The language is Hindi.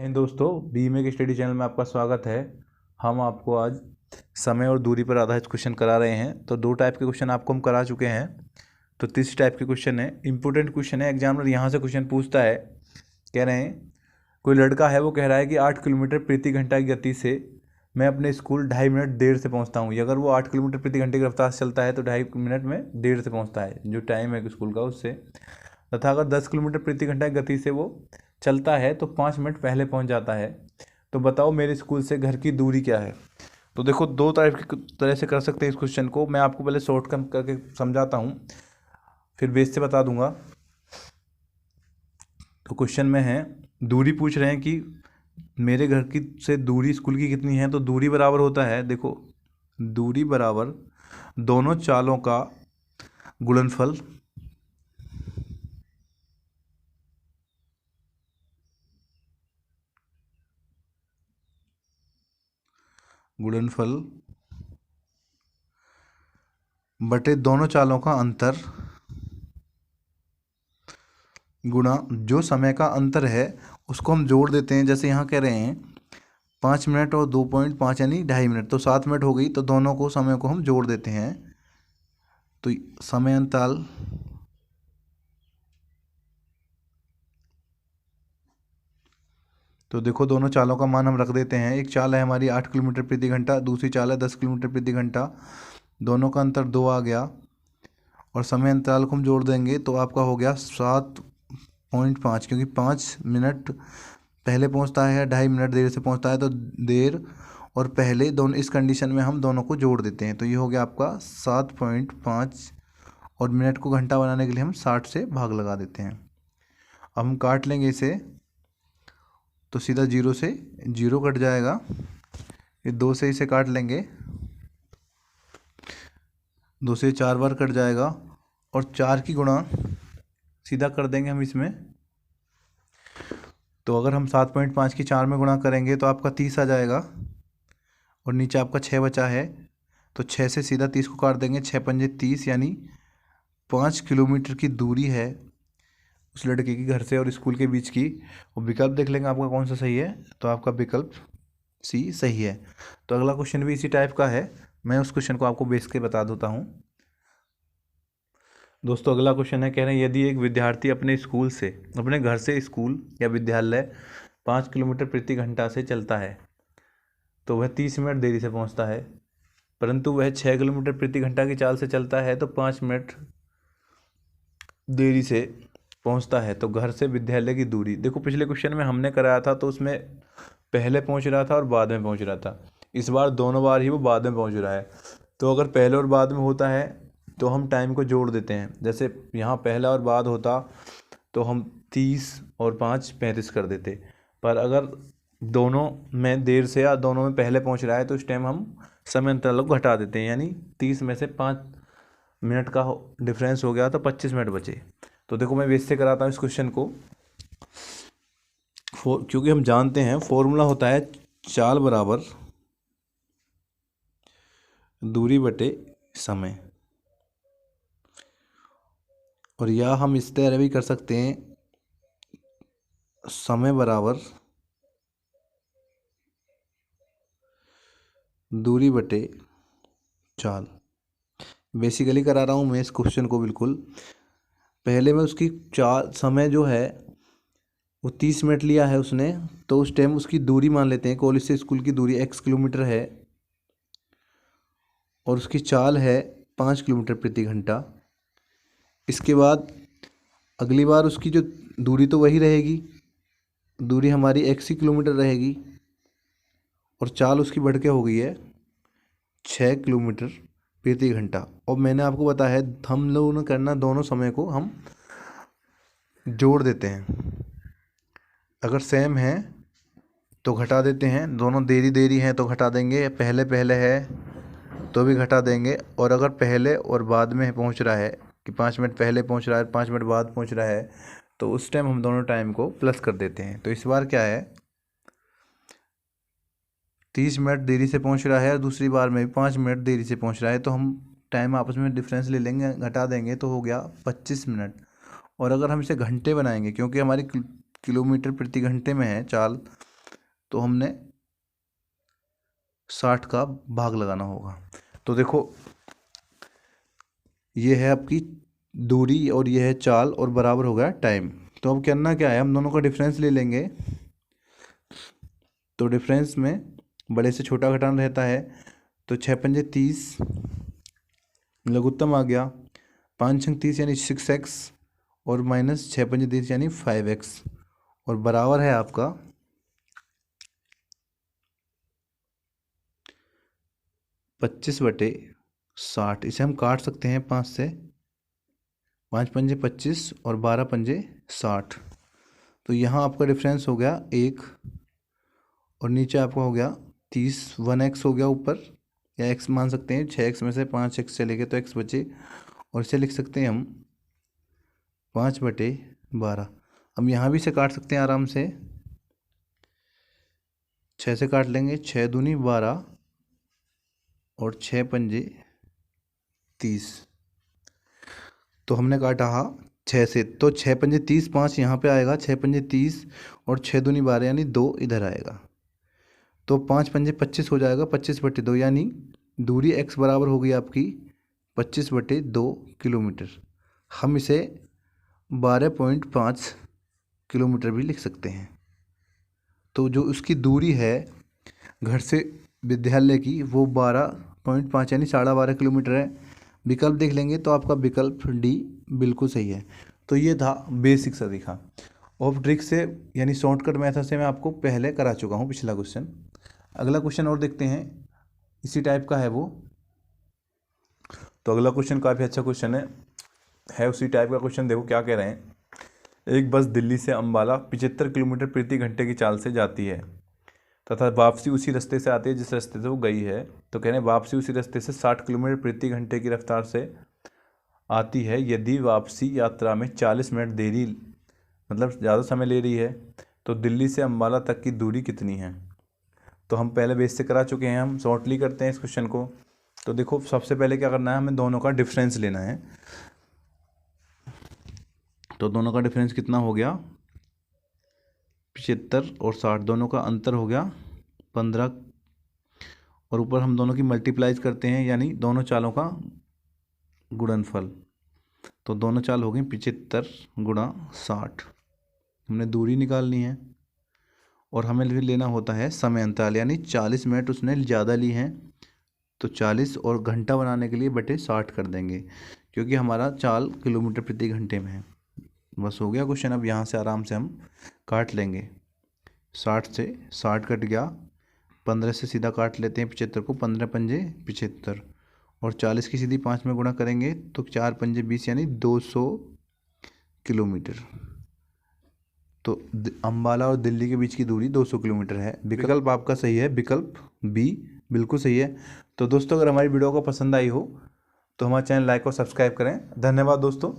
दोस्तों, बीमे के स्टडी चैनल में आपका स्वागत है। हम आपको आज समय और दूरी पर आधारित क्वेश्चन करा रहे हैं। तो 2 टाइप के क्वेश्चन आपको हम करा चुके हैं। तो तीसरी टाइप के क्वेश्चन है, इंपॉर्टेंट क्वेश्चन है। एग्जामिनर यहाँ से क्वेश्चन पूछता है, कह रहे हैं कोई लड़का है, वो कह रहा है कि 8 किलोमीटर प्रति घंटा की गति से मैं अपने स्कूल 2.5 मिनट देर से पहुँचता हूँ। अगर वो 8 किलोमीटर प्रति घंटे की रफ्तार से चलता है तो 2.5 मिनट में देर से पहुँचता है, जो टाइम है स्कूल का उससे। तथा अगर 10 किलोमीटर प्रति घंटा की गति से वो चलता है तो 5 मिनट पहले पहुंच जाता है। तो बताओ मेरे स्कूल से घर की दूरी क्या है। तो देखो, 2 तरह से कर सकते हैं इस क्वेश्चन को। मैं आपको पहले शॉर्ट कम करके समझाता हूँ, फिर बेस से बता दूंगा। तो क्वेश्चन में है, दूरी पूछ रहे हैं कि मेरे घर की से दूरी स्कूल की कितनी है। तो दूरी बराबर होता है, देखो, दूरी बराबर दोनों चालों का गुणनफल बटे दोनों चालों का अंतर गुणा जो समय का अंतर है उसको हम जोड़ देते हैं। जैसे यहाँ कह रहे हैं 5 मिनट और 2.5 यानी 2.5 मिनट, तो 7 मिनट हो गई। तो दोनों को समय को हम जोड़ देते हैं। तो समय अंतराल तो देखो, दोनों चालों का मान हम रख देते हैं। एक चाल है हमारी 8 किलोमीटर प्रति घंटा, दूसरी चाल है 10 किलोमीटर प्रति घंटा। दोनों का अंतर 2 आ गया और समय अंतराल को हम जोड़ देंगे तो आपका हो गया 7.5, क्योंकि 5 मिनट पहले पहुंचता है, 2.5 मिनट देर से पहुंचता है। तो देर और पहले दोनों, इस कंडीशन में हम दोनों को जोड़ देते हैं। तो ये हो गया आपका 7.5 और मिनट को घंटा बनाने के लिए हम 60 से भाग लगा देते हैं। अब हम काट लेंगे इसे, तो सीधा 0 से 0 कट जाएगा। ये 2 से इसे काट लेंगे, 2 से 4 बार कट जाएगा और 4 की गुणा सीधा कर देंगे हम इसमें। तो अगर हम 7.5 की 4 में गुणा करेंगे तो आपका 30 आ जाएगा और नीचे आपका 6 बचा है। तो 6 से सीधा 30 को काट देंगे, 6 पंजे 30, यानी 5 किलोमीटर की दूरी है उस लड़के की घर से और स्कूल के बीच की। और विकल्प देख लेंगे आपका कौन सा सही है। तो आपका विकल्प सी सही है। तो अगला क्वेश्चन भी इसी टाइप का है। मैं उस क्वेश्चन को आपको बेस के बता देता हूँ। दोस्तों, अगला क्वेश्चन है, कह रहे हैं यदि एक विद्यार्थी अपने घर से स्कूल या विद्यालय 5 किलोमीटर प्रति घंटा से चलता है तो वह 30 मिनट देरी से पहुंचता है, परंतु वह 6 किलोमीटर प्रति घंटा की चाल से चलता है तो 5 मिनट देरी से पहुंचता है। तो घर से विद्यालय की दूरी, देखो पिछले क्वेश्चन में हमने कराया था तो उसमें पहले पहुंच रहा था और बाद में पहुंच रहा था। इस बार दोनों बार ही वो बाद में पहुंच रहा है। तो अगर पहले और बाद में होता है तो हम टाइम को जोड़ देते हैं। जैसे यहाँ पहला और बाद होता तो हम 30 और 5 35 कर देते। पर अगर दोनों में देर से या दोनों में पहले पहुंच रहा है तो इस टाइम हम समय अंतराल को घटा देते हैं, यानी 30 में से 5 मिनट का डिफरेंस हो गया तो 25 मिनट बचे। तो देखो, मैं बेस से कराता हूँ इस क्वेश्चन को। क्योंकि हम जानते हैं फॉर्मूला होता है चाल बराबर दूरी बटे समय, और या हम इस तरह भी कर सकते हैं समय बराबर दूरी बटे चाल। बेसिकली करा रहा हूँ मैं इस क्वेश्चन को बिल्कुल। पहले मैं उसकी चाल, समय जो है वो 30 मिनट लिया है उसने, तो उस टाइम उसकी दूरी मान लेते हैं। कॉलेज से स्कूल की दूरी x किलोमीटर है और उसकी चाल है 5 किलोमीटर प्रति घंटा। इसके बाद अगली बार उसकी जो दूरी तो वही रहेगी, दूरी हमारी x ही किलोमीटर रहेगी और चाल उसकी बढ़ के हो गई है 6 किलोमीटर प्रति घंटा। और मैंने आपको बताया है हम लोगों ने करना, दोनों समय को हम जोड़ देते हैं। अगर सेम है तो घटा देते हैं, दोनों देरी देरी हैं तो घटा देंगे, पहले पहले है तो भी घटा देंगे। और अगर पहले और बाद में पहुंच रहा है कि 5 मिनट पहले पहुंच रहा है 5 मिनट बाद पहुंच रहा है तो उस टाइम हम दोनों टाइम को प्लस कर देते हैं। तो इस बार क्या है, 30 मिनट देरी से पहुंच रहा है और दूसरी बार में भी 5 मिनट देरी से पहुंच रहा है, तो हम टाइम आपस में डिफरेंस ले लेंगे, घटा देंगे तो हो गया 25 मिनट। और अगर हम इसे घंटे बनाएंगे, क्योंकि हमारी किलोमीटर प्रति घंटे में है चाल, तो हमने 60 का भाग लगाना होगा। तो देखो ये है आपकी दूरी और ये है चाल और बराबर हो गया टाइम। तो अब करना क्या है, हम दोनों का डिफरेंस ले लेंगे। तो डिफरेंस में बड़े से छोटा घटाना रहता है। तो 6 पंजे 30 लघुत्तम आ गया, 5 छंग 30 यानी 6x और माइनस 6 पंजे 30 यानी 5x और बराबर है आपका 25/60। इसे हम काट सकते हैं 5 से, 5 पंजे 25 और 12 पंजे 60। तो यहाँ आपका डिफरेंस हो गया 1 और नीचे आपका हो गया 30। 1x हो गया ऊपर, या x मान सकते हैं, 6x में से 5x चलेगा तो x बचे, और इसे लिख सकते हैं हम 5/12। हम यहाँ भी से काट सकते हैं आराम से, 6 से काट लेंगे, 6 दूनी 12 और 6 पंजे 30। तो हमने काटा 6 से, तो 6 पंजे 30, 5 यहाँ पे आएगा, 6 पंजे 30 और 6 दूनी 12 यानी 2 इधर आएगा। तो 5 पंजे 25 हो जाएगा, 25/2 यानी दूरी x बराबर होगी आपकी 25/2 किलोमीटर। हम इसे 12.5 किलोमीटर भी लिख सकते हैं। तो जो उसकी दूरी है घर से विद्यालय की वो 12.5 यानी 12.5 किलोमीटर है। विकल्प देख लेंगे तो आपका विकल्प डी बिल्कुल सही है। तो ये था बेसिक सा दिखा। ऑफ ट्रिक से यानी शॉर्टकट मेथड से मैं आपको पहले करा चुका हूँ पिछला क्वेश्चन। अगला क्वेश्चन और देखते हैं, इसी टाइप का है वो। तो अगला क्वेश्चन काफ़ी अच्छा क्वेश्चन है उसी टाइप का क्वेश्चन। देखो क्या कह रहे हैं, एक बस दिल्ली से अंबाला 75 किलोमीटर प्रति घंटे की चाल से जाती है तथा वापसी उसी रास्ते से आती है जिस रास्ते से वो गई है। तो कह रहे हैं वापसी उसी रास्ते से 60 किलोमीटर प्रति घंटे की रफ्तार से आती है। यदि वापसी यात्रा में 40 मिनट देरी, मतलब ज़्यादा समय ले रही है, तो दिल्ली से अंबाला तक की दूरी कितनी है। तो हम पहले बेस से करा चुके हैं, हम शॉर्टली करते हैं इस क्वेश्चन को। तो देखो सबसे पहले क्या करना है, हमें दोनों का डिफरेंस लेना है। तो दोनों का डिफरेंस कितना हो गया, 75 और 60, दोनों का अंतर हो गया 15, और ऊपर हम दोनों की मल्टीप्लाइज करते हैं यानी दोनों चालों का गुणनफल। तो दोनों चाल हो गई 75 गुणा 60। हमने दूरी निकालनी है और हमें भी लेना होता है समय अंतराल, यानी 40 मिनट उसने ज़्यादा ली हैं तो 40 और घंटा बनाने के लिए बटे 60 कर देंगे, क्योंकि हमारा चाल किलोमीटर प्रति घंटे में है। बस हो गया क्वेश्चन। अब यहाँ से आराम से हम काट लेंगे। 60 से 60 कट गया, 15 से सीधा काट लेते हैं 75 को, 15 पंजे 75 और 40 की सीधी 5 में गुणा करेंगे तो 4 पंजे 20 यानी 200 किलोमीटर। तो अंबाला और दिल्ली के बीच की दूरी 200 किलोमीटर है। विकल्प आपका सही है, विकल्प बी बिल्कुल सही है। तो दोस्तों अगर हमारी वीडियो को पसंद आई हो तो हमारा चैनल लाइक और सब्सक्राइब करें। धन्यवाद दोस्तों।